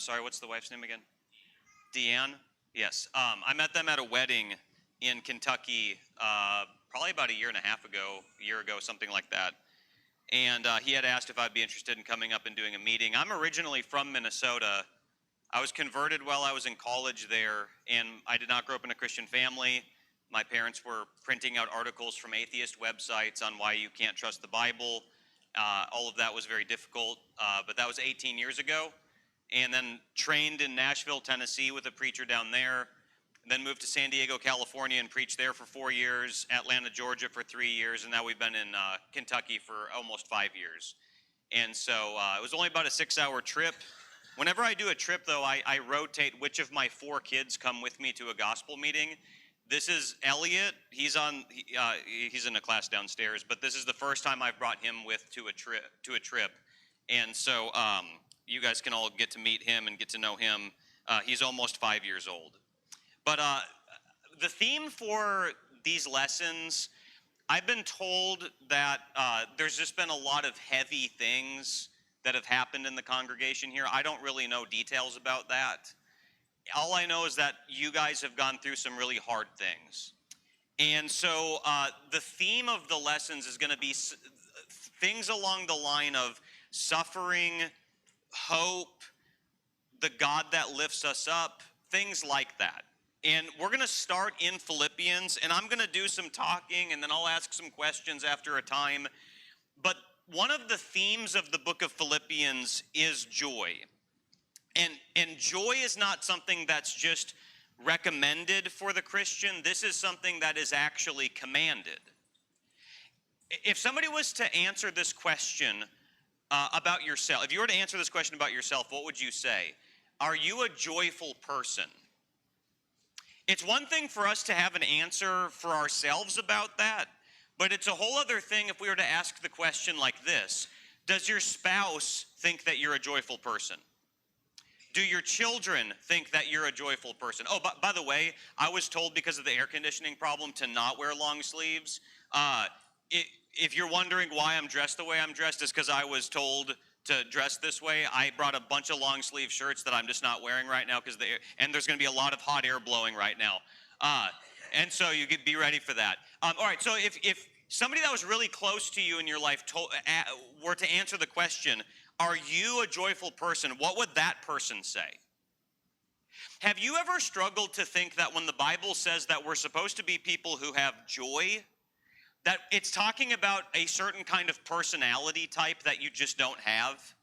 Sorry, what's the wife's name again? Deanne? Yes. I met them at a wedding in Kentucky probably about a year ago, something like that. And he had asked if I'd be interested in coming up and doing a meeting. I'm originally from Minnesota. I was converted while I was in college there, and I did not grow up in a Christian family. My parents were printing out articles from atheist websites on why you can't trust the Bible. All of that was very difficult, but that was 18 years ago. And then trained in Nashville, Tennessee with a preacher down there. Then moved to San Diego, California and preached there for 4 years, Atlanta, Georgia for 3 years, and now we've been in Kentucky for almost 5 years. And so it was only about a 6-hour trip. Whenever I do a trip, though, I rotate which of my 4 kids come with me to a gospel meeting. This is Elliot. He's in a class downstairs, but this is the first time I've brought him to a trip. And so you guys can all get to meet him and get to know him. He's almost 5 years old. But the theme for these lessons, I've been told that there's just been a lot of heavy things that have happened in the congregation here. I don't really know details about that. All I know is that you guys have gone through some really hard things. And so the theme of the lessons is going to be things along the line of suffering, hope, the God that lifts us up, things like that. And we're going to start in Philippians, and I'm going to do some talking, and then I'll ask some questions after a time. But one of the themes of the book of Philippians is joy. And joy is not something that's just recommended for the Christian. This is something that is actually commanded. If somebody was to answer this question about yourself, if you were to answer this question about yourself, what would you say? Are you a joyful person? It's one thing for us to have an answer for ourselves about that, but it's a whole other thing if we were to ask the question like this. Does your spouse think that you're a joyful person? Do your children think that you're a joyful person? Oh, by the way, I was told because of the air conditioning problem to not wear long sleeves. If you're wondering why I'm dressed the way I'm dressed, it's because I was told to dress this way. I brought a bunch of long sleeve shirts that I'm just not wearing right now and there's going to be a lot of hot air blowing right now. And so you could be ready for that. All right, so if somebody that was really close to you in your life were to answer the question, are you a joyful person? What would that person say? Have you ever struggled to think that when the Bible says that we're supposed to be people who have joy, that it's talking about a certain kind of personality type that you just don't have?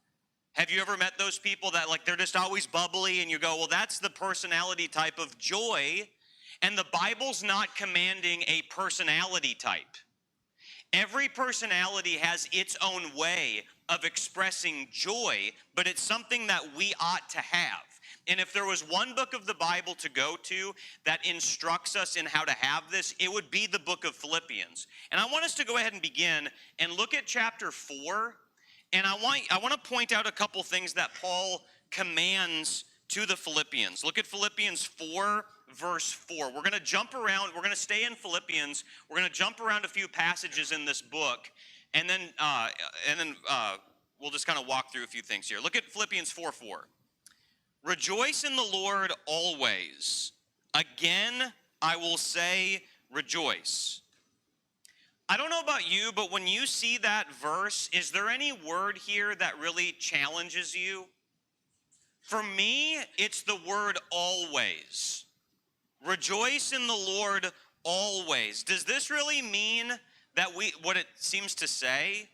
Have you ever met those people that they're just always bubbly and you go, well, that's the personality type of joy, and the Bible's not commanding a personality type. Every personality has its own way of expressing joy, but it's something that we ought to have. And if there was one book of the Bible to go to that instructs us in how to have this, it would be the book of Philippians. And I want us to go ahead and begin and look at chapter 4. And I want to point out a couple things that Paul commands to the Philippians. Look at Philippians 4, verse 4. We're going to jump around. We're going to stay in Philippians. We're going to jump around a few passages in this book, and then we'll just kind of walk through a few things here. Look at Philippians 4:4. Rejoice in the Lord always. Again, I will say rejoice. I don't know about you, but when you see that verse, is there any word here that really challenges you? For me, it's the word always. Rejoice in the Lord always. Does this really mean that what it seems to say,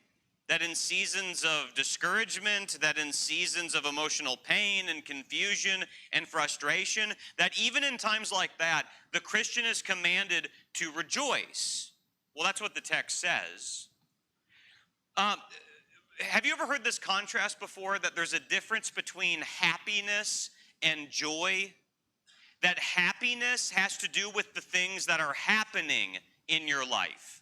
that in seasons of discouragement, that in seasons of emotional pain and confusion and frustration, that even in times like that, the Christian is commanded to rejoice? Well, that's what the text says. Have you ever heard this contrast before, that there's a difference between happiness and joy? That happiness has to do with the things that are happening in your life.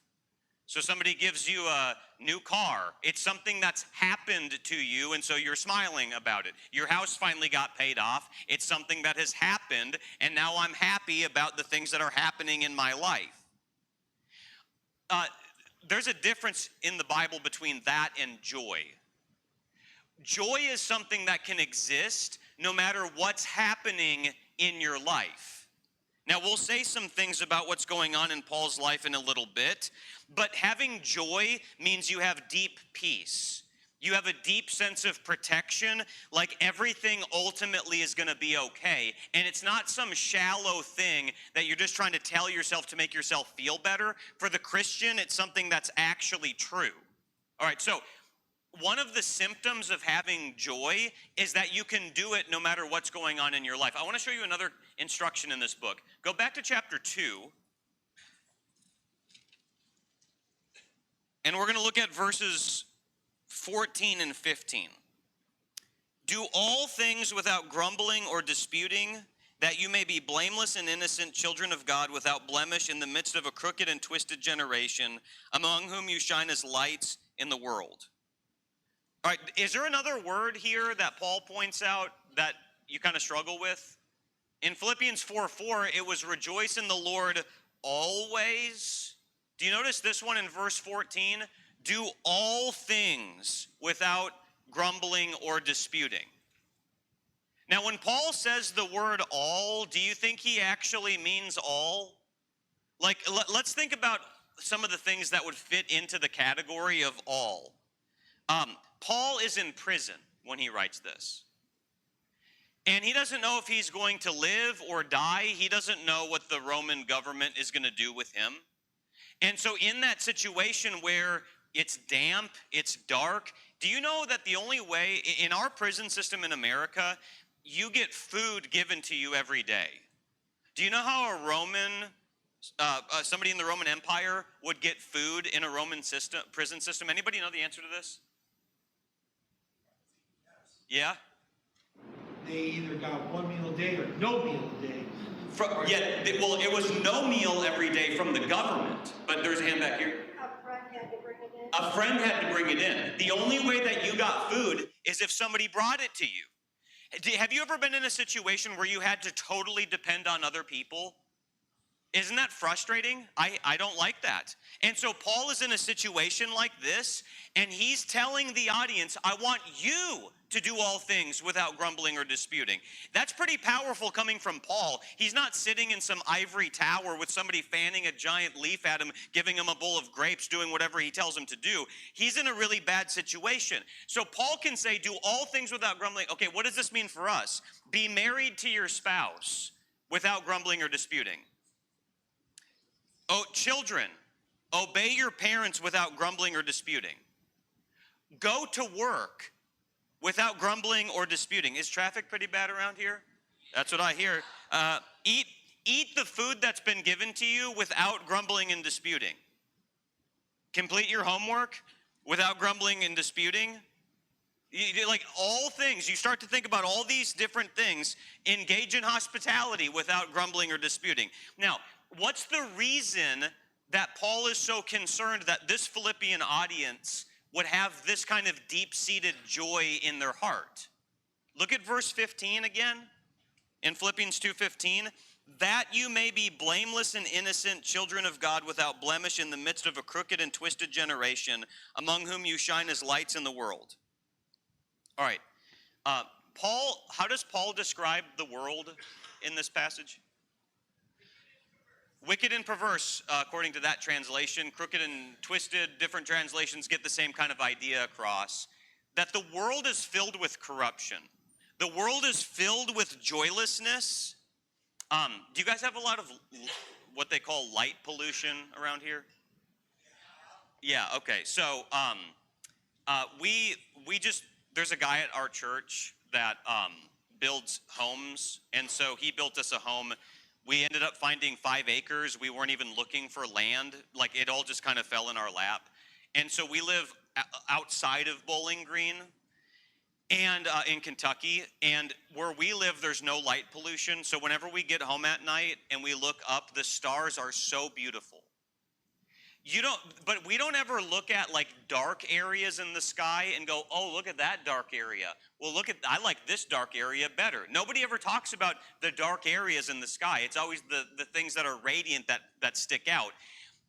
So somebody gives you a new car. It's something that's happened to you, and so you're smiling about it. Your house finally got paid off. It's something that has happened, and now I'm happy about the things that are happening in my life. There's a difference in the Bible between that and joy. Joy is something that can exist no matter what's happening in your life. Now, we'll say some things about what's going on in Paul's life in a little bit, but having joy means you have deep peace. You have a deep sense of protection, like everything ultimately is going to be okay. And it's not some shallow thing that you're just trying to tell yourself to make yourself feel better. For the Christian, it's something that's actually true. All right, so one of the symptoms of having joy is that you can do it no matter what's going on in your life. I want to show you another instruction in this book. Go back to chapter 2. And we're going to look at verses 14 and 15. Do all things without grumbling or disputing, that you may be blameless and innocent children of God without blemish in the midst of a crooked and twisted generation, among whom you shine as lights in the world. All right, is there another word here that Paul points out that you kind of struggle with? In Philippians 4:4, it was rejoice in the Lord always. Do you notice this one in verse 14? Do all things without grumbling or disputing. Now, when Paul says the word all, do you think he actually means all? Like, let's think about some of the things that would fit into the category of all. Paul is in prison when he writes this. And he doesn't know if he's going to live or die. He doesn't know what the Roman government is going to do with him. And so in that situation where it's damp, it's dark, do you know that the only way, in our prison system in America, you get food given to you every day. Do you know how a Roman, somebody in the Roman Empire would get food in a Roman prison system? Anybody know the answer to this? Yeah? They either got one meal a day or no meal a day. Well, it was no meal every day from the government. But there's a hand back here. A friend had to bring it in. A friend had to bring it in. The only way that you got food is if somebody brought it to you. Have you ever been in a situation where you had to totally depend on other people? Isn't that frustrating? I don't like that. And so Paul is in a situation like this, and he's telling the audience, I want you to do all things without grumbling or disputing. That's pretty powerful coming from Paul. He's not sitting in some ivory tower with somebody fanning a giant leaf at him, giving him a bowl of grapes, doing whatever he tells him to do. He's in a really bad situation. So Paul can say, do all things without grumbling. Okay, what does this mean for us? Be married to your spouse without grumbling or disputing. Oh, children, obey your parents without grumbling or disputing. Go to work without grumbling or disputing. Is traffic pretty bad around here? That's what I hear. Eat the food that's been given to you without grumbling and disputing. Complete your homework without grumbling and disputing. Like all things, you start to think about all these different things. Engage in hospitality without grumbling or disputing. Now, what's the reason that Paul is so concerned that this Philippian audience would have this kind of deep-seated joy in their heart? Look at verse 15 again, in Philippians 2:15. That you may be blameless and innocent, children of God without blemish in the midst of a crooked and twisted generation, among whom you shine as lights in the world. All right, how does Paul describe the world in this passage? Wicked and perverse, according to that translation. Crooked and twisted, different translations get the same kind of idea across. That the world is filled with corruption. The world is filled with joylessness. Do you guys have a lot of what they call light pollution around here? Yeah, okay. So there's a guy at our church that builds homes. And so he built us a home. We ended up finding 5 acres. We weren't even looking for land. Like, it all just kind of fell in our lap. And so we live outside of Bowling Green and in Kentucky. And where we live, there's no light pollution. So whenever we get home at night and we look up, the stars are so beautiful. But we don't ever look at like dark areas in the sky and go, oh, look at that dark area. Well, I like this dark area better. Nobody ever talks about the dark areas in the sky. It's always the things that are radiant that stick out.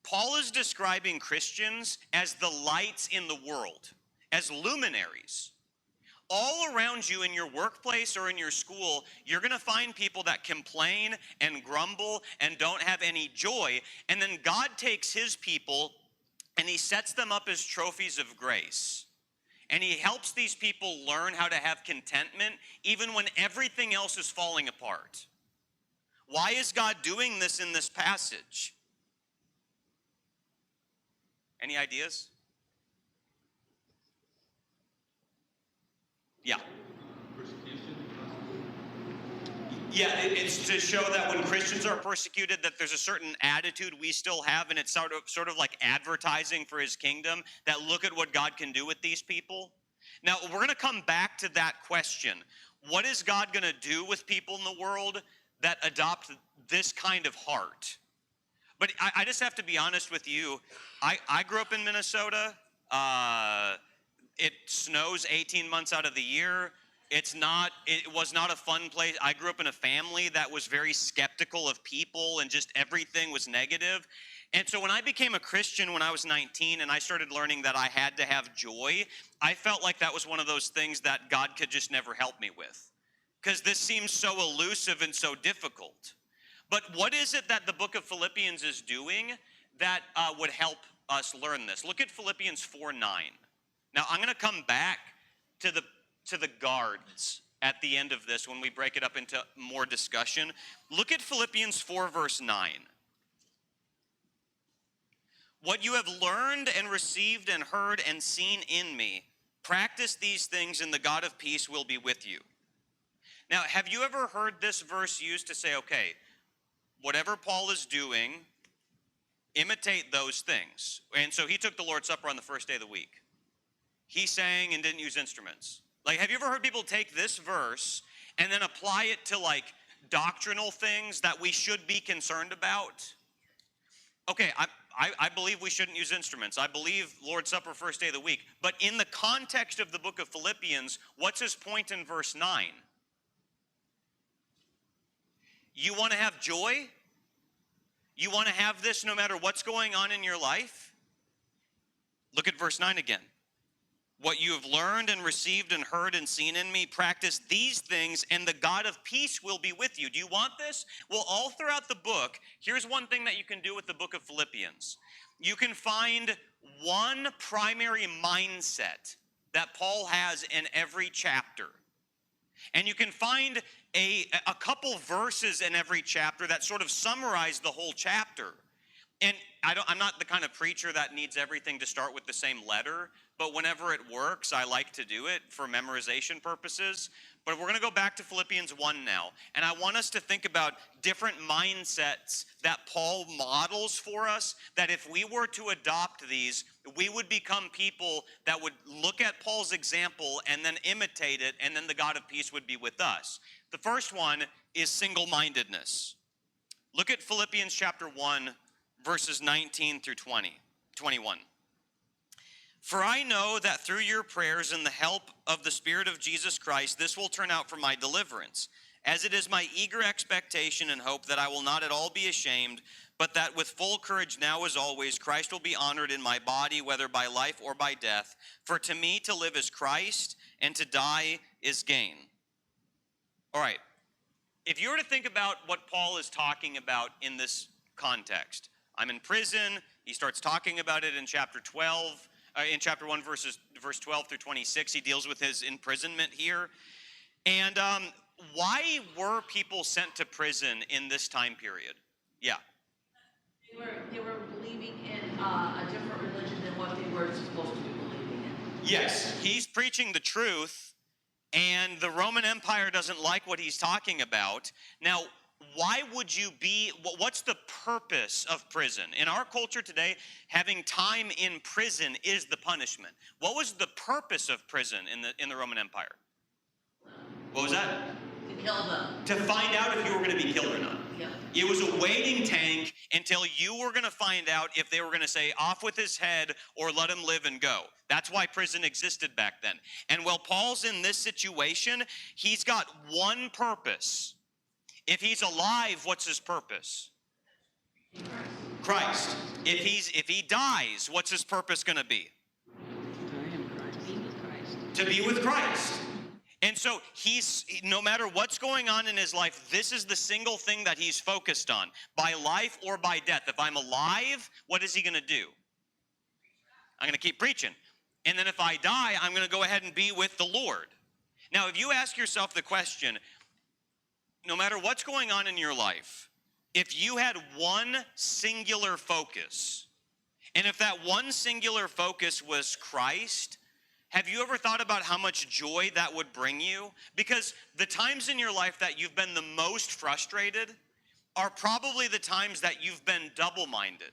Paul is describing Christians as the lights in the world, as luminaries. all around you in your workplace or in your school, you're going to find people that complain and grumble and don't have any joy. And then God takes his people and he sets them up as trophies of grace. And he helps these people learn how to have contentment even when everything else is falling apart. Why is God doing this in this passage? Any ideas? Yeah. Yeah, it's to show that when Christians are persecuted, that there's a certain attitude we still have, and it's sort of like advertising for his kingdom, that look at what God can do with these people. Now, we're going to come back to that question. What is God going to do with people in the world that adopt this kind of heart? But I just have to be honest with you. I grew up in Minnesota. It snows 18 months out of the year. It was not a fun place. I grew up in a family that was very skeptical of people and just everything was negative. And so when I became a Christian when I was 19 and I started learning that I had to have joy, I felt like that was one of those things that God could just never help me with. Because this seems so elusive and so difficult. But what is it that the book of Philippians is doing that would help us learn this? Look at Philippians 4:9. Now I'm going to come back to the guards at the end of this when we break it up into more discussion. Look at Philippians 4 verse 9. What you have learned and received and heard and seen in me, practice these things and the God of peace will be with you. Now, have you ever heard this verse used to say, okay, whatever Paul is doing, imitate those things. And so he took the Lord's Supper on the first day of the week. He sang and didn't use instruments. Like, have you ever heard people take this verse and then apply it to like doctrinal things that we should be concerned about? Okay, I believe we shouldn't use instruments. I believe Lord's Supper first day of the week. But in the context of the book of Philippians, what's his point in verse 9? You want to have joy? You want to have this no matter what's going on in your life? Look at verse 9 again. What you have learned and received and heard and seen in me, practice these things, and the God of peace will be with you. Do you want this? Well, all throughout the book, here's one thing that you can do with the book of Philippians. You can find one primary mindset that Paul has in every chapter. And you can find a couple verses in every chapter that sort of summarize the whole chapter. And I'm not the kind of preacher that needs everything to start with the same letter, but whenever it works, I like to do it for memorization purposes. But we're going to go back to Philippians 1 now, and I want us to think about different mindsets that Paul models for us, that if we were to adopt these, we would become people that would look at Paul's example and then imitate it, and then the God of peace would be with us. The first one is single-mindedness. Look at Philippians chapter 1, verses 19 through 21. For I know that through your prayers and the help of the Spirit of Jesus Christ, this will turn out for my deliverance, as it is my eager expectation and hope that I will not at all be ashamed, but that with full courage now as always, Christ will be honored in my body, whether by life or by death. For to me to live is Christ, and to die is gain. All right, if you were to think about what Paul is talking about in this context, I'm in prison. He starts talking about it in chapter 12. In chapter 1, verse 12 through 26, he deals with his imprisonment here. And why were people sent to prison in this time period? Yeah. They were believing in a different religion than what they were supposed to be believing in. Yes, he's preaching the truth, and the Roman Empire doesn't like what he's talking about. Now, why would you what's the purpose of prison? In our culture today, having time in prison is the punishment. What was the purpose of prison in the Roman Empire? What was that? To kill them. To find out if you were going to be killed or not. Yeah. It was a waiting tank until you were going to find out if they were going to say off with his head or let him live and go. That's why prison existed back then. And while Paul's in this situation, he's got one purpose. If he's alive, what's his purpose? Christ. If he dies, what's his purpose going to be? To be with Christ. To be with Christ. And so no matter what's going on in his life, this is the single thing that he's focused on, by life or by death. If I'm alive, what is he going to do? I'm going to keep preaching. And then if I die, I'm going to go ahead and be with the Lord. Now, if you ask yourself the question, no matter what's going on in your life, if you had one singular focus, and if that one singular focus was Christ, have you ever thought about how much joy that would bring you? Because the times in your life that you've been the most frustrated are probably the times that you've been double-minded,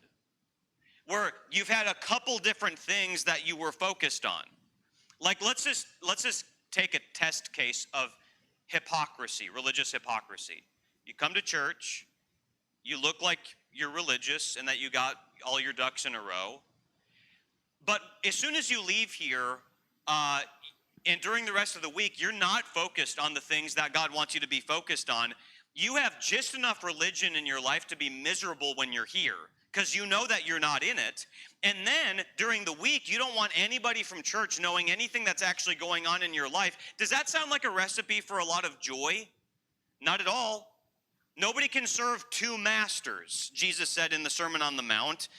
where you've had a couple different things that you were focused on. Like, let's just take a test case of hypocrisy, religious hypocrisy. You come to church, you look like you're religious and that you got all your ducks in a row. But as soon as you leave here, and during the rest of the week, you're not focused on the things that God wants you to be focused on. You have just enough religion in your life to be miserable when you're here, because you know that you're not in it. And then during the week, you don't want anybody from church knowing anything that's actually going on in your life. Does that sound like a recipe for a lot of joy? Not at all. Nobody can serve two masters, Jesus said in the Sermon on the Mount.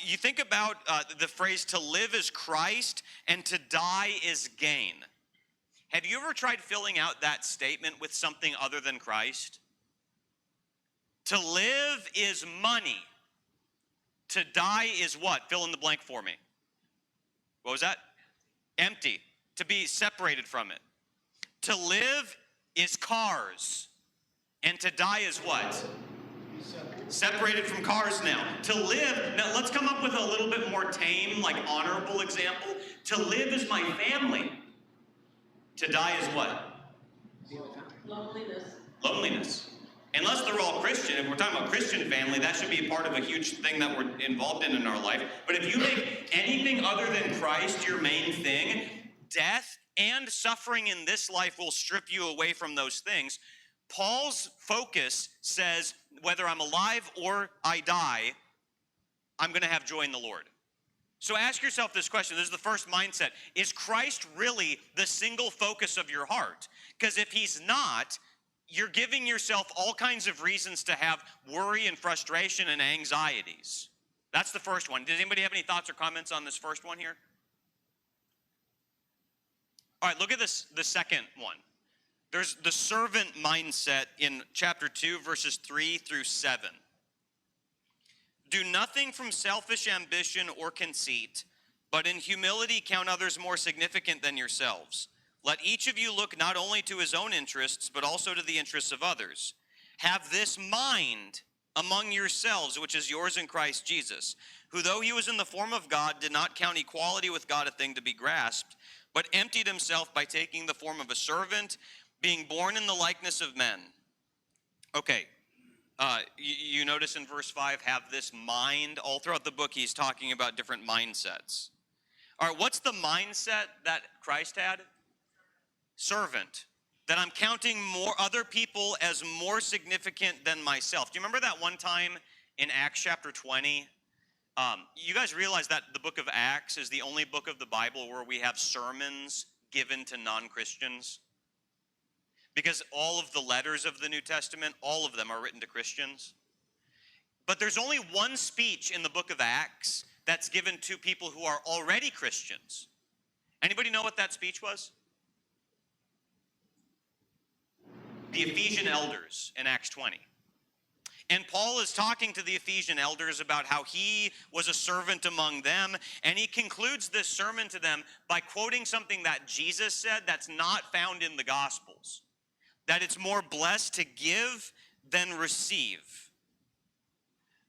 You think about the phrase, to live is Christ and to die is gain. Have you ever tried filling out that statement with something other than Christ? To live is money. To die is what? Fill in the blank for me. What was that? Empty. To be separated from it. To live is cars. And to die is what? Separated from cars now. To live, now let's come up with a little bit more tame, like honorable example. To live is my family. To die is what? Loneliness. Loneliness. Unless they're all Christian. If we're talking about Christian family, that should be a part of a huge thing that we're involved in our life. But if you make anything other than Christ your main thing, death and suffering in this life will strip you away from those things. Paul's focus says, whether I'm alive or I die, I'm going to have joy in the Lord. So ask yourself this question. This is the first mindset. Is Christ really the single focus of your heart? Because if he's not, you're giving yourself all kinds of reasons to have worry and frustration and anxieties. That's the first one. Does anybody have any thoughts or comments on this first one here? All right, look at this, the second one. There's the servant mindset in chapter 2, verses 3 through 7. Do nothing from selfish ambition or conceit, but in humility count others more significant than yourselves. Let each of you look not only to his own interests, but also to the interests of others. Have this mind among yourselves, which is yours in Christ Jesus, who though he was in the form of God, did not count equality with God a thing to be grasped, but emptied himself by taking the form of a servant, being born in the likeness of men. Okay, you notice in verse 5, have this mind. All throughout the book, he's talking about different mindsets. All right, what's the mindset that Christ had? Servant. That I'm counting more other people as more significant than myself. Do you remember that one time in Acts chapter 20? You guys realize that the book of Acts is the only book of the Bible where we have sermons given to non-Christians? Because all of the letters of the New Testament, all of them are written to Christians. But there's only one speech in the book of Acts that's given to people who are already Christians. Anybody know what that speech was? The Ephesian elders in Acts 20. And Paul is talking to the Ephesian elders about how he was a servant among them, and he concludes this sermon to them by quoting something that Jesus said that's not found in the Gospels. That it's more blessed to give than receive.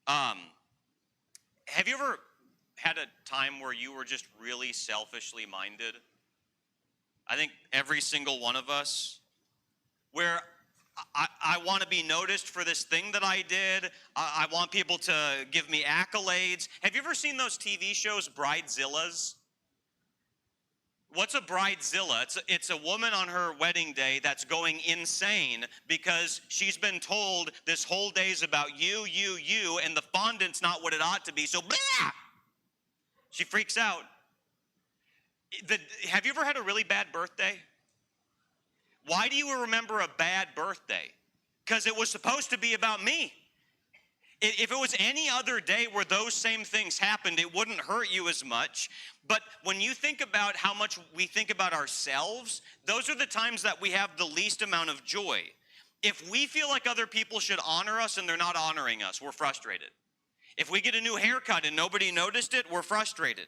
Have you ever had a time where you were just really selfishly minded? I think every single one of us. Where I want to be noticed for this thing that I did. I want people to give me accolades. Have you ever seen those TV shows, Bridezillas? What's a bridezilla? It's a woman on her wedding day that's going insane because she's been told this whole day's about you, and the fondant's not what it ought to be, so blah! She freaks out. Have you ever had a really bad birthday? Why do you remember a bad birthday? Because it was supposed to be about me. If it was any other day where those same things happened, it wouldn't hurt you as much. But when you think about how much we think about ourselves, those are the times that we have the least amount of joy. If we feel like other people should honor us and they're not honoring us, we're frustrated. If we get a new haircut and nobody noticed it, we're frustrated.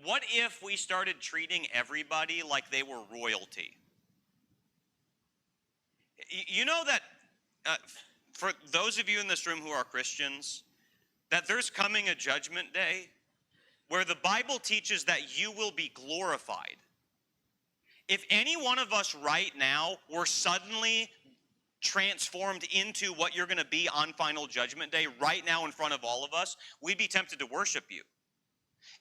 What if we started treating everybody like they were royalty? You know that for those of you in this room who are Christians, that there's coming a judgment day where the Bible teaches that you will be glorified. If any one of us right now were suddenly transformed into what you're going to be on final judgment day right now in front of all of us, we'd be tempted to worship you.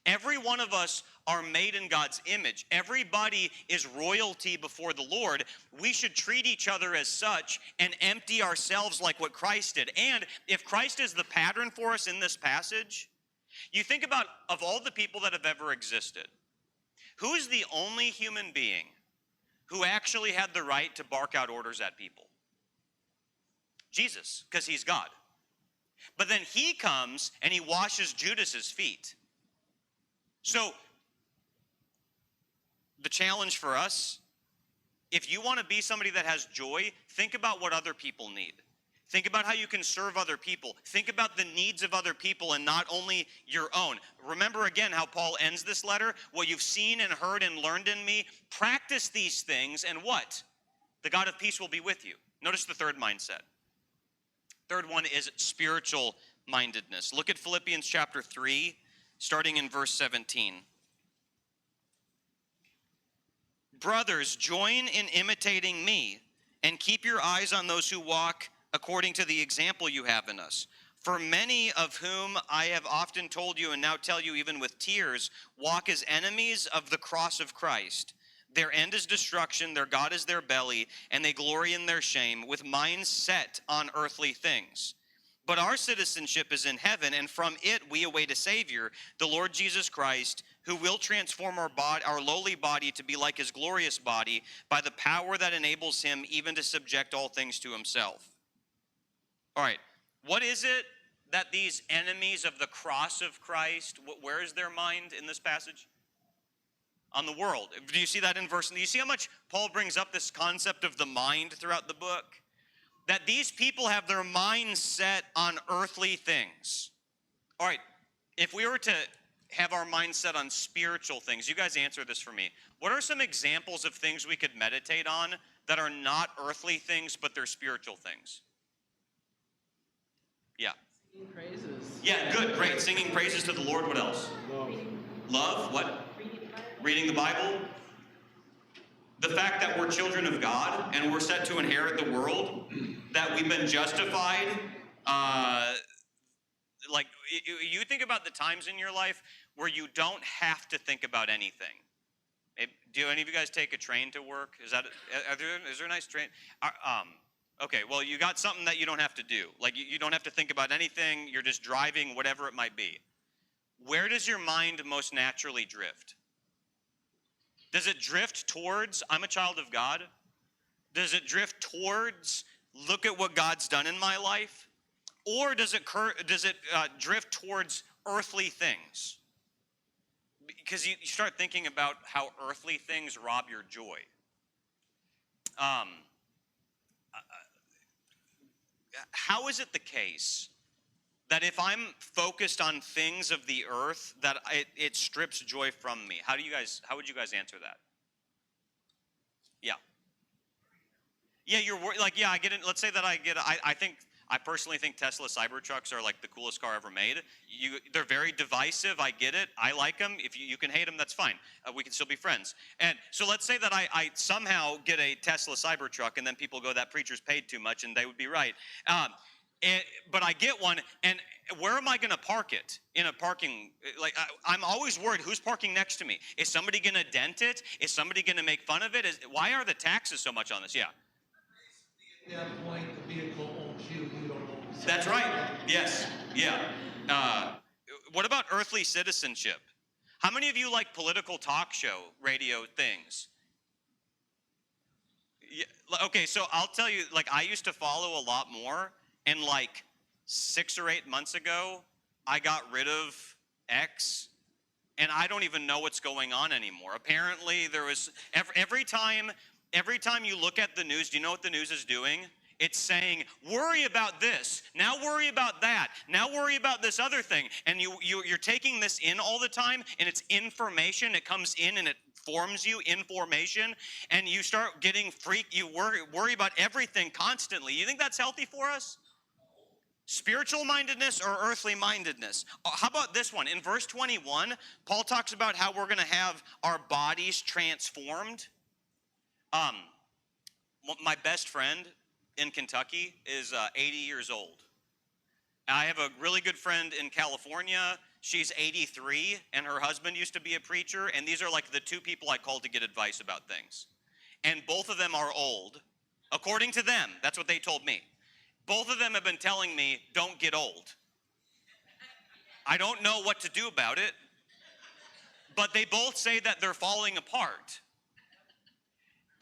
Every one of us are made in God's image. Everybody is royalty before the Lord. We should treat each other as such and empty ourselves like what Christ did. And if Christ is the pattern for us in this passage, you think about, of all the people that have ever existed, who is the only human being who actually had the right to bark out orders at people? Jesus, because he's God. But then he comes and he washes Judas's feet. So, the challenge for us, if you want to be somebody that has joy, think about what other people need. Think about how you can serve other people. Think about the needs of other people and not only your own. Remember again how Paul ends this letter. What you've seen and heard and learned in me, practice these things, and what? The God of peace will be with you. Notice the third mindset. Third one is spiritual mindedness. Look at Philippians chapter 3. Starting in verse 17. Brothers, join in imitating me, and keep your eyes on those who walk according to the example you have in us. For many of whom I have often told you, and now tell you even with tears, walk as enemies of the cross of Christ. Their end is destruction, their God is their belly, and they glory in their shame, with minds set on earthly things. But our citizenship is in heaven, and from it we await a Savior, the Lord Jesus Christ, who will transform our lowly body to be like his glorious body by the power that enables him even to subject all things to himself. All right, what is it that these enemies of the cross of Christ, where is their mind in this passage? On the world. Do you see that in verse? Do you see how much Paul brings up this concept of the mind throughout the book? That these people have their minds set on earthly things. All right, if we were to have our mind set on spiritual things, you guys answer this for me. What are some examples of things we could meditate on that are not earthly things, but they're spiritual things? Yeah. Singing praises. Yeah, good, great. Singing praises to the Lord. What else? Love, what? Reading the Bible. The fact that we're children of God and we're set to inherit the world, that we've been justified. Like, you think about the times in your life where you don't have to think about anything. Do any of you guys take a train to work? Is there a nice train? Okay, well, you got something that you don't have to do. Like, you don't have to think about anything. You're just driving, whatever it might be. Where does your mind most naturally drift? Does it drift towards, I'm a child of God? Does it drift towards, look at what God's done in my life? Or does it drift towards earthly things? Because you start thinking about how earthly things rob your joy. How is it the case that if I'm focused on things of the earth, that it strips joy from me? How would you guys answer that? Yeah. Yeah, you're like, yeah, I get it. Let's say that I personally think Tesla Cybertrucks are like the coolest car ever made. They're very divisive. I get it. I like them. If you can hate them, that's fine. We can still be friends. And so let's say that I somehow get a Tesla Cybertruck, and then people go, that preacher's paid too much, and they would be right. But I get one, and where am I going to park it? In a parking, like, I'm always worried, who's parking next to me? Is somebody going to dent it? Is somebody going to make fun of it? Why are the taxes so much on this? Yeah. At that point, the vehicle owns you, you don't own it. That's right. Yes. Yeah. What about earthly citizenship? How many of you like political talk show radio things? Okay, so I'll tell you, like, I used to follow a lot more, and like 6 or 8 months ago, I got rid of X, and I don't even know what's going on anymore. Apparently, there was every time you look at the news, do you know what the news is doing? It's saying, worry about this, now worry about that, now worry about this other thing. And you're taking this in all the time, and it's information. It comes in and it forms you, information, and you start getting freaked. You worry about everything constantly. You think that's healthy for us? Spiritual mindedness or earthly mindedness? How about this one? In verse 21, Paul talks about how we're going to have our bodies transformed. Um, my best friend in Kentucky is 80 years old. I have a really good friend in California. She's 83, and her husband used to be a preacher, and these are like the two people I call to get advice about things. And both of them are old. According to them, that's what they told me. Both of them have been telling me, don't get old. I don't know what to do about it, but they both say that they're falling apart.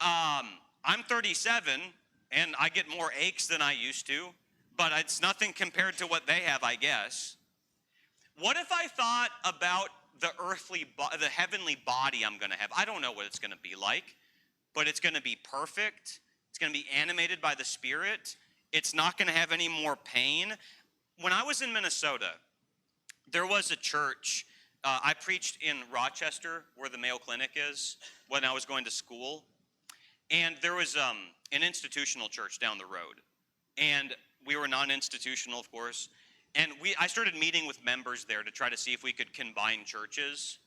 I'm 37, and I get more aches than I used to, but it's nothing compared to what they have, I guess. What if I thought about the heavenly body I'm going to have? I don't know what it's going to be like, but it's going to be perfect. It's going to be animated by the Spirit. It's not going to have any more pain. When I was in Minnesota, there was a church. I preached in Rochester, where the Mayo Clinic is, when I was going to school. And there was an institutional church down the road. And we were non-institutional, of course. And I started meeting with members there to try to see if we could combine churches.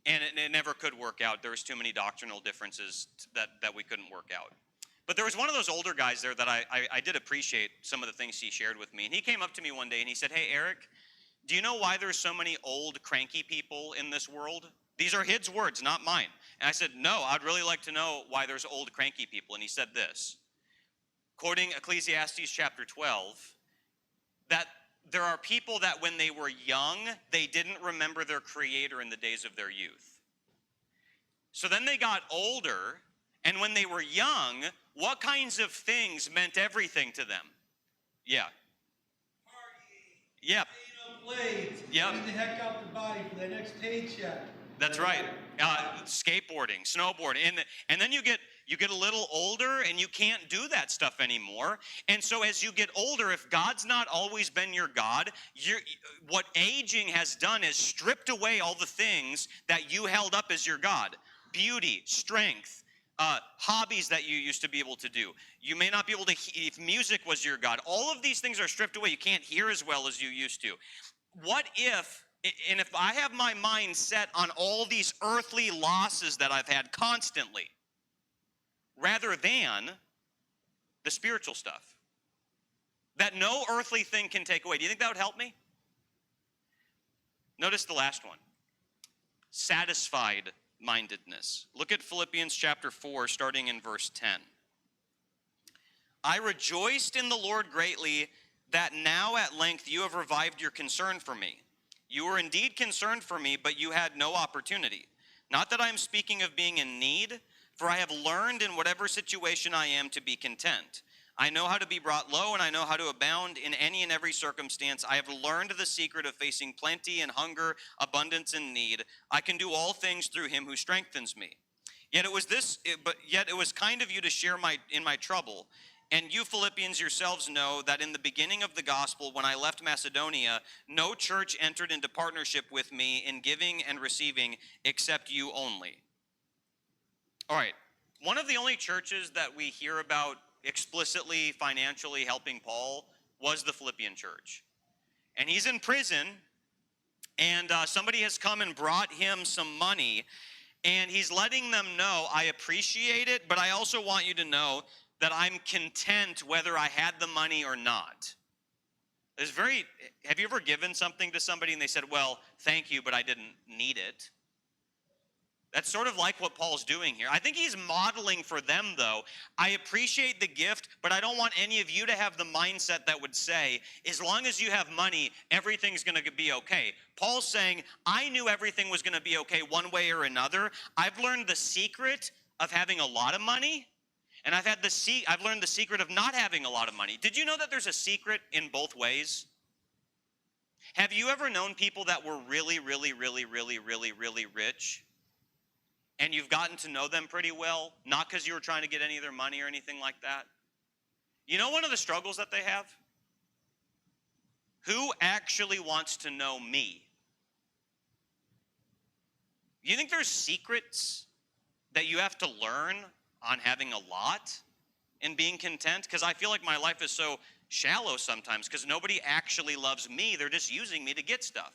And it never could work out. There was too many doctrinal differences that we couldn't work out. But there was one of those older guys there that I did appreciate some of the things he shared with me. And he came up to me one day and he said, hey, Eric, do you know why there's so many old, cranky people in this world? These are his words, not mine. And I said, no, I'd really like to know why there's old, cranky people. And he said this, quoting Ecclesiastes chapter 12, that there are people that when they were young, they didn't remember their Creator in the days of their youth. So then they got older, and when they were young, what kinds of things meant everything to them? Yeah. Partying. Yep. Staying up late. Yep. Getting the heck out the body for the next paycheck. That's right. Skateboarding, snowboarding, and then you get a little older and you can't do that stuff anymore. And so as you get older, if God's not always been your God, what aging has done is stripped away all the things that you held up as your God: beauty, strength, hobbies that you used to be able to do. You may not be able to. If music was your God, all of these things are stripped away. You can't hear as well as you used to. What if? And if I have my mind set on all these earthly losses that I've had constantly, rather than the spiritual stuff that no earthly thing can take away, do you think that would help me? Notice the last one: satisfied mindedness. Look at Philippians chapter 4, starting in verse 10. I rejoiced in the Lord greatly that now at length you have revived your concern for me. You were indeed concerned for me, but you had no opportunity. Not that I am speaking of being in need, for I have learned in whatever situation I am to be content. I know how to be brought low, and I know how to abound in any and every circumstance. I have learned the secret of facing plenty and hunger, abundance and need. I can do all things through him who strengthens me. Yet it was kind of you to share in my trouble. And you Philippians yourselves know that in the beginning of the gospel, when I left Macedonia, no church entered into partnership with me in giving and receiving except you only. All right, one of the only churches that we hear about explicitly financially helping Paul was the Philippian church. And he's in prison, and somebody has come and brought him some money, and he's letting them know, I appreciate it, but I also want you to know that I'm content whether I had the money or not. Have you ever given something to somebody and they said, well, thank you, but I didn't need it? That's sort of like what Paul's doing here. I think he's modeling for them, though. I appreciate the gift, but I don't want any of you to have the mindset that would say, as long as you have money, everything's going to be okay. Paul's saying, I knew everything was going to be okay one way or another. I've learned the secret of having a lot of money, And I've learned the secret of not having a lot of money. Did you know that there's a secret in both ways? Have you ever known people that were really, really, really, really, really, really rich? And you've gotten to know them pretty well, not because you were trying to get any of their money or anything like that? You know one of the struggles that they have? Who actually wants to know me? You think there's secrets that you have to learn on having a lot and being content? Because I feel like my life is so shallow sometimes because nobody actually loves me. They're just using me to get stuff.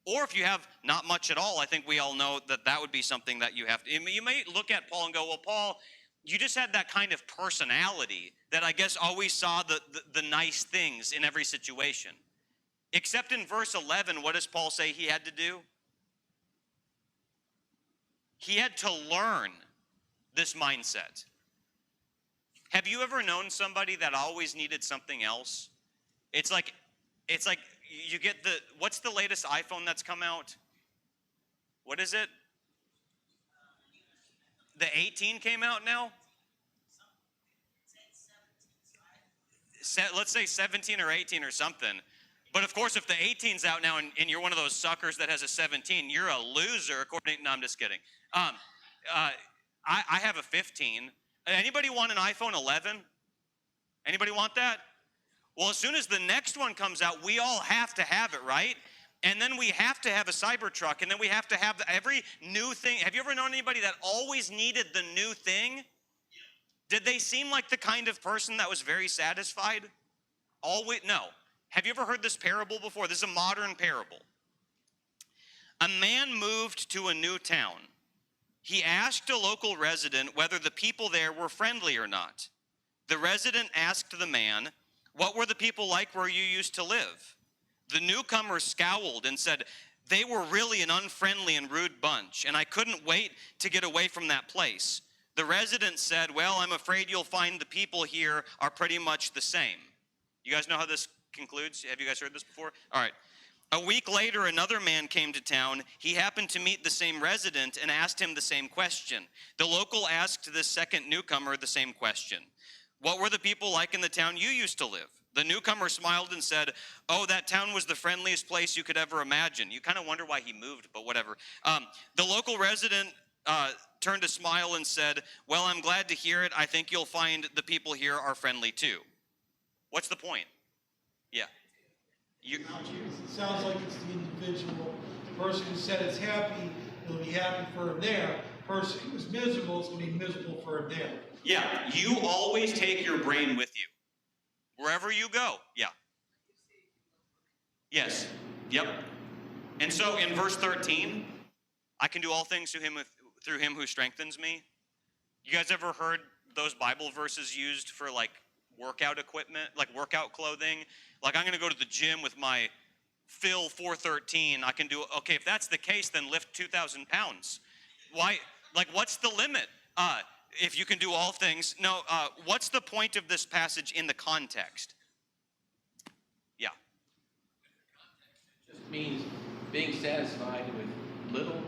Or if you have not much at all, I think we all know that that would be something that you have to. You may look at Paul and go, well, Paul, you just had that kind of personality that I guess always saw the nice things in every situation. Except in verse 11, what does Paul say he had to do? He had to learn this mindset. Have you ever known somebody that always needed something else? It's like you get what's the latest iPhone that's come out? What is it? The 18 came out now? Let's say 17 or 18 or something. But of course, if the 18's out now and you're one of those suckers that has a 17, you're a loser. No, I'm just kidding. I have a 15. Anybody want an iPhone 11? Anybody want that? Well, as soon as the next one comes out, we all have to have it, right? And then we have to have a Cybertruck, and then we have to have every new thing. Have you ever known anybody that always needed the new thing? Did they seem like the kind of person that was very satisfied? Always, no. Have you ever heard this parable before? This is a modern parable. A man moved to a new town. He asked a local resident whether the people there were friendly or not. The resident asked the man, "What were the people like where you used to live?" The newcomer scowled and said, "They were really an unfriendly and rude bunch, and I couldn't wait to get away from that place." The resident said, "Well, I'm afraid you'll find the people here are pretty much the same." You guys know how this concludes? Have you guys heard this before? All right. A week later, another man came to town. He happened to meet the same resident and asked him the same question. The local asked this second newcomer the same question. "What were the people like in the town you used to live?" The newcomer smiled and said, "Oh, that town was the friendliest place you could ever imagine." You kind of wonder why he moved, but whatever. The local resident turned a smile and said, "Well, I'm glad to hear it. I think you'll find the people here are friendly too." What's the point? Yeah. It sounds like it's the individual. The person who said it's happy, it'll be happy for him there. The person who's miserable, it's going to be miserable for him there. Yeah, you always take your brain with you. Wherever you go. Yeah. Yes. Yep. And so in verse 13, I can do all things through him who strengthens me. You guys ever heard those Bible verses used for like workout equipment, like workout clothing? Like, I'm going to go to the gym with my Phil 413. I can do, okay, if that's the case, then lift 2,000 pounds. Why? Like, what's the limit? If you can do all things. No, what's the point of this passage in the context? Yeah. Just means being satisfied with little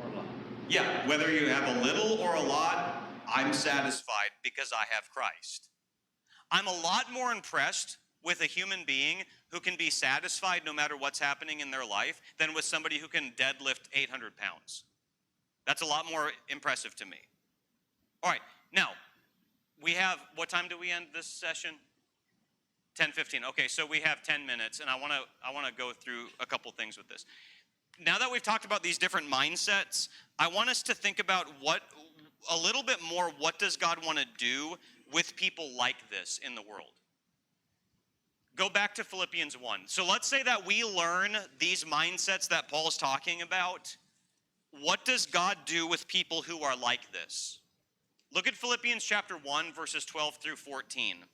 or a lot. Yeah, whether you have a little or a lot, I'm satisfied because I have Christ. I'm a lot more impressed with a human being who can be satisfied no matter what's happening in their life than with somebody who can deadlift 800 pounds. That's a lot more impressive to me. All right, now, we have, what time do we end this session? 10:15. Okay, so we have 10 minutes, and I want to go through a couple things with this. Now that we've talked about these different mindsets, I want us to think about a little bit more, what does God want to do with people like this in the world? Go back to Philippians 1. So let's say that we learn these mindsets that Paul's talking about. What does God do with people who are like this? Look at Philippians chapter 1, verses 12 through 14.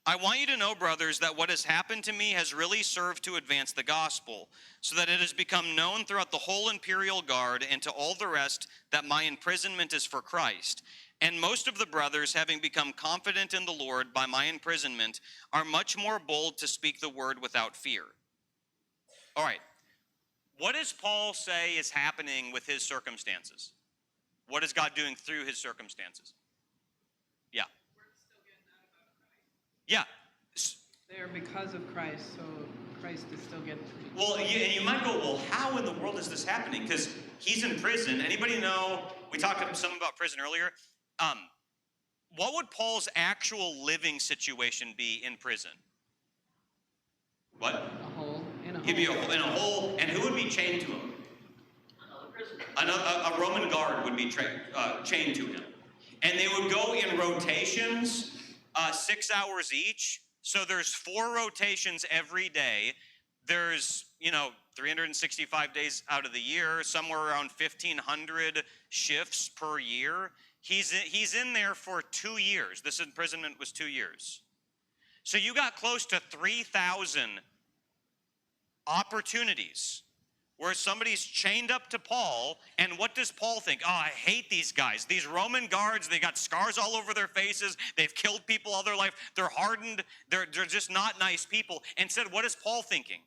"I want you to know, brothers, that what has happened to me has really served to advance the gospel, so that it has become known throughout the whole imperial guard and to all the rest that my imprisonment is for Christ. And most of the brothers, having become confident in the Lord by my imprisonment, are much more bold to speak the word without fear." All right. What does Paul say is happening with his circumstances? What is God doing through his circumstances? Yeah. Yeah. There because of Christ, so Christ is still getting preached. Well, and you might go, well, how in the world is this happening? Because he's in prison. Anybody know? We talked some about prison earlier. What would Paul's actual living situation be in prison? What? A hole in a hole. He'd be in a hole, and who would be chained to him? A Roman guard would be chained to him. And they would go in rotations, 6 hours each. So there's 4 rotations every day. There's, 365 days out of the year, somewhere around 1,500 shifts per year. He's in there for 2 years. This imprisonment was 2 years. So you got close to 3,000 opportunities where somebody's chained up to Paul, and what does Paul think? Oh, I hate these guys. These Roman guards, they got scars all over their faces. They've killed people all their life. They're hardened. They're just not nice people. Instead, what is Paul thinking?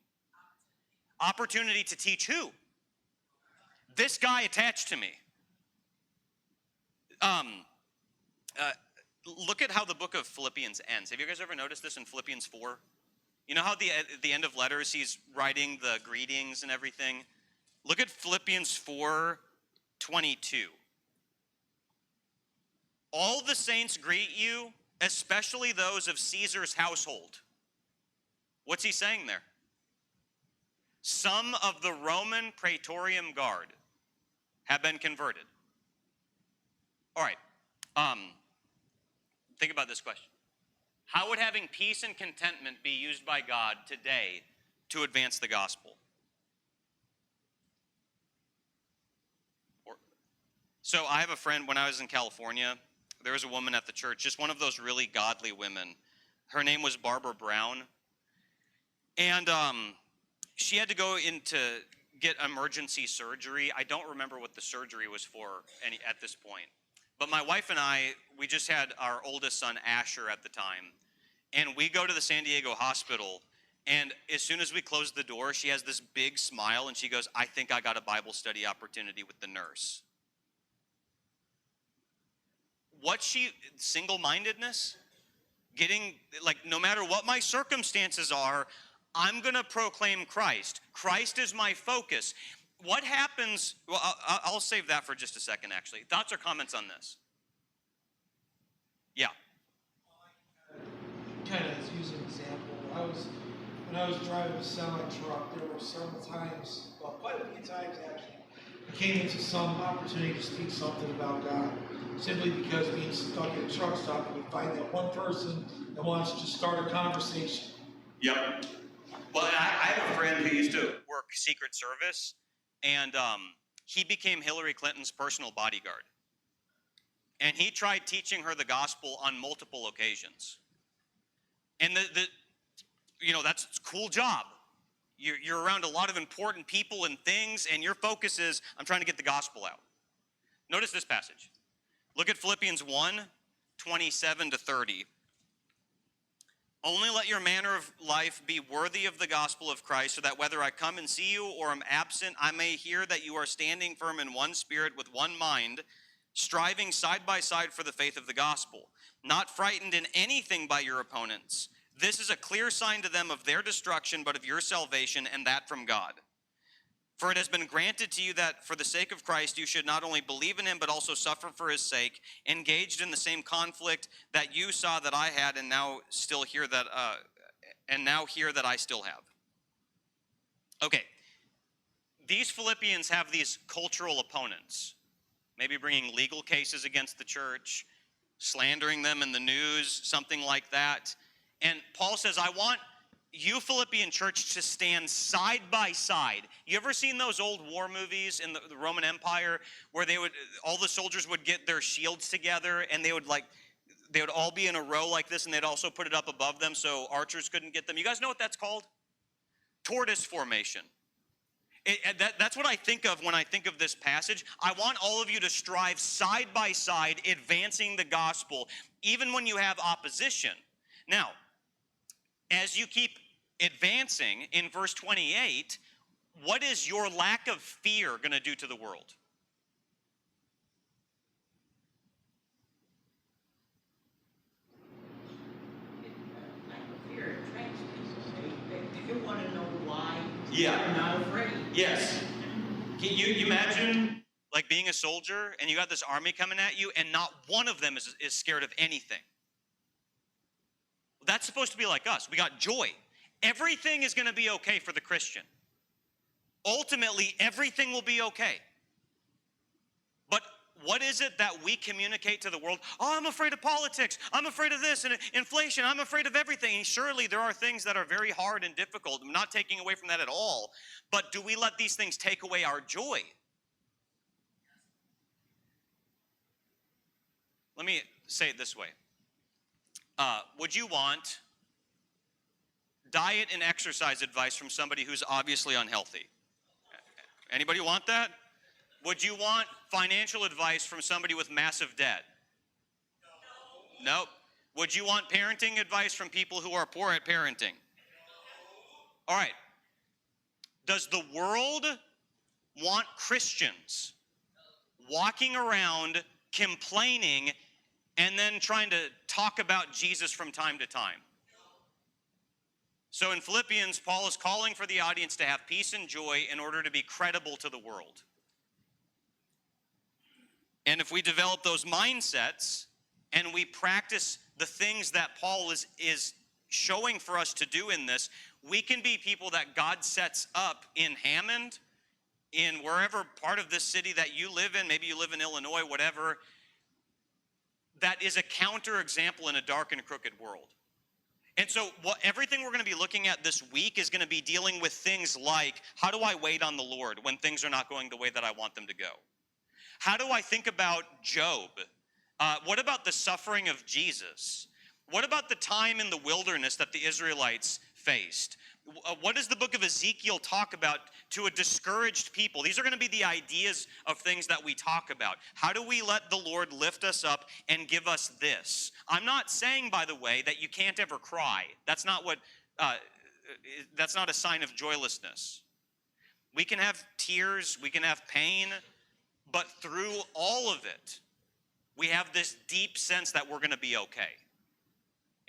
Opportunity to teach who? This guy attached to me. Look at how the book of Philippians ends. Have you guys ever noticed this in Philippians 4? You know how at the end of letters he's writing the greetings and everything? Look at Philippians 4:22. All the saints greet you, especially those of Caesar's household. What's he saying there? Some of the Roman Praetorian Guard have been converted. All right. Think about this question. How would having peace and contentment be used by God today to advance the gospel? So I have a friend, when I was in California, there was a woman at the church, just one of those really godly women. Her name was Barbara Brown. And she had to go in to get emergency surgery. I don't remember what the surgery was for at this point. But my wife and I, we just had our oldest son, Asher, at the time. And we go to the San Diego hospital. And as soon as we close the door, she has this big smile. And she goes, I think I got a Bible study opportunity with the nurse. Single-mindedness? No matter what my circumstances are, I'm going to proclaim Christ. Christ is my focus. What happens, well, I'll save that for just a second, actually. Thoughts or comments on this? Yeah. Kind of to use an example. When I was driving a semi-truck, there were several times, well, quite a few times actually, I came into some opportunity to speak something about God. Simply because being stuck in a truck stop, we find that one person that wants to just start a conversation. Yep. Well, I have a friend who used to work Secret Service, and he became Hillary Clinton's personal bodyguard. And he tried teaching her the gospel on multiple occasions. And that's a cool job. You're around a lot of important people and things, and your focus is, I'm trying to get the gospel out. Notice this passage. Look at Philippians 1:27-30. Only let your manner of life be worthy of the gospel of Christ, so that whether I come and see you or am absent, I may hear that you are standing firm in one spirit with one mind, striving side by side for the faith of the gospel, not frightened in anything by your opponents. This is a clear sign to them of their destruction, but of your salvation, and that from God. For it has been granted to you that for the sake of Christ you should not only believe in him, but also suffer for his sake, engaged in the same conflict that you saw that I had, and now hear that I still have. Okay, these Philippians have these cultural opponents, maybe bringing legal cases against the church, slandering them in the news, something like that. And Paul says, I want you, Philippian church, to stand side by side. You ever seen those old war movies in the Roman Empire where all the soldiers would get their shields together and they would all be in a row like this, and they'd also put it up above them so archers couldn't get them? You guys know what that's called? Tortoise formation. That's what I think of when I think of this passage. I want all of you to strive side by side, advancing the gospel, even when you have opposition. Now, as you keep advancing in verse 28, what is your lack of fear going to do to the world? Yeah. Not afraid. Yes. Can you imagine like being a soldier and you got this army coming at you and not one of them is scared of anything? That's supposed to be like us. We got joy. Everything is going to be okay for the Christian. Ultimately, everything will be okay. But what is it that we communicate to the world? Oh, I'm afraid of politics. I'm afraid of this and inflation. I'm afraid of everything. And surely there are things that are very hard and difficult. I'm not taking away from that at all. But do we let these things take away our joy? Let me say it this way. Would you want diet and exercise advice from somebody who's obviously unhealthy? Anybody want that? Would you want financial advice from somebody with massive debt? No. Nope. Would you want parenting advice from people who are poor at parenting? All right. Does the world want Christians walking around complaining and then trying to talk about Jesus from time to time? So in Philippians, Paul is calling for the audience to have peace and joy in order to be credible to the world. And if we develop those mindsets and we practice the things that Paul is showing for us to do in this, we can be people that God sets up in Hammond, in wherever part of this city that you live in, maybe you live in Illinois, whatever, that is a counterexample in a dark and crooked world. And so everything we're going to be looking at this week is going to be dealing with things like, how do I wait on the Lord when things are not going the way that I want them to go? How do I think about Job? What about the suffering of Jesus? What about the time in the wilderness that the Israelites faced? What does the book of Ezekiel talk about to a discouraged people? These are going to be the ideas of things that we talk about. How do we let the Lord lift us up and give us this? I'm not saying, by the way, that you can't ever cry. That's not a sign of joylessness. We can have tears, we can have pain, but through all of it, we have this deep sense that we're going to be okay.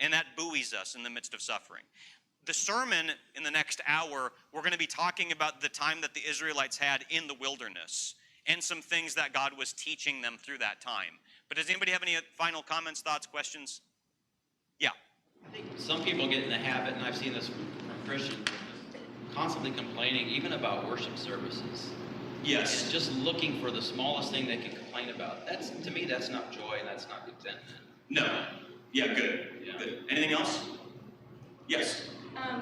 And that buoys us in the midst of suffering. The sermon in the next hour, we're going to be talking about the time that the Israelites had in the wilderness and some things that God was teaching them through that time. But does anybody have any final comments, thoughts, questions? Yeah. I think some people get in the habit, and I've seen this from Christians, constantly complaining even about worship services. Yes. And just looking for the smallest thing they can complain about. To me, that's not joy and that's not contentment. No. Yeah, good. Yeah. Good. Anything else? Yes.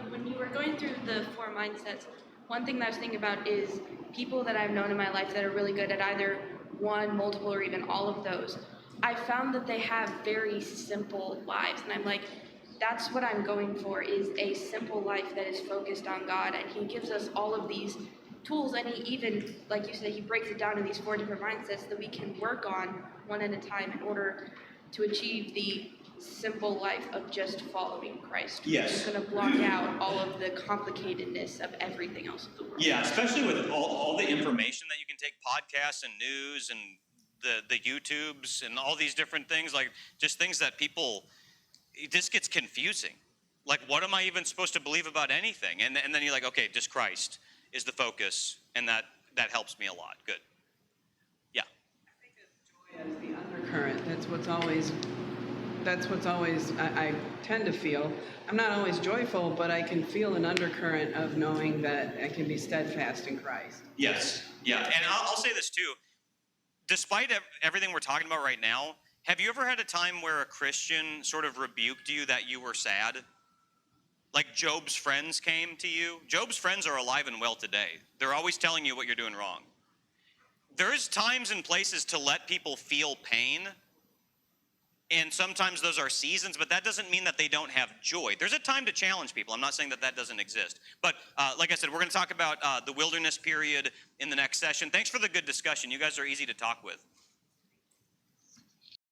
When you were going through the 4 mindsets, one thing that I was thinking about is people that I've known in my life that are really good at either one, multiple, or even all of those. I found that they have very simple lives, and I'm like, that's what I'm going for, is a simple life that is focused on God, and He gives us all of these tools, and He even, like you said, He breaks it down in these 4 different mindsets that we can work on one at a time in order to achieve the simple life of just following Christ. Yes. It's going to block out all of the complicatedness of everything else in the world. Yeah, especially with all the information that you can take, podcasts and news and the YouTubes and all these different things, like just things that people, it just gets confusing. Like, what am I even supposed to believe about anything? And then you're like, okay, just Christ is the focus, and that helps me a lot. Good. Yeah. I think it's joy as the undercurrent. That's what's always I tend to feel. I'm not always joyful, but I can feel an undercurrent of knowing that I can be steadfast in Christ. Yes. Yeah. And I'll say this too. Despite everything we're talking about right now, have you ever had a time where a Christian sort of rebuked you that you were sad? Like Job's friends came to you? Job's friends are alive and well today. They're always telling you what you're doing wrong. There's times and places to let people feel pain. And sometimes those are seasons, but that doesn't mean that they don't have joy. There's a time to challenge people. I'm not saying that doesn't exist. But like I said, we're going to talk about the wilderness period in the next session. Thanks for the good discussion. You guys are easy to talk with.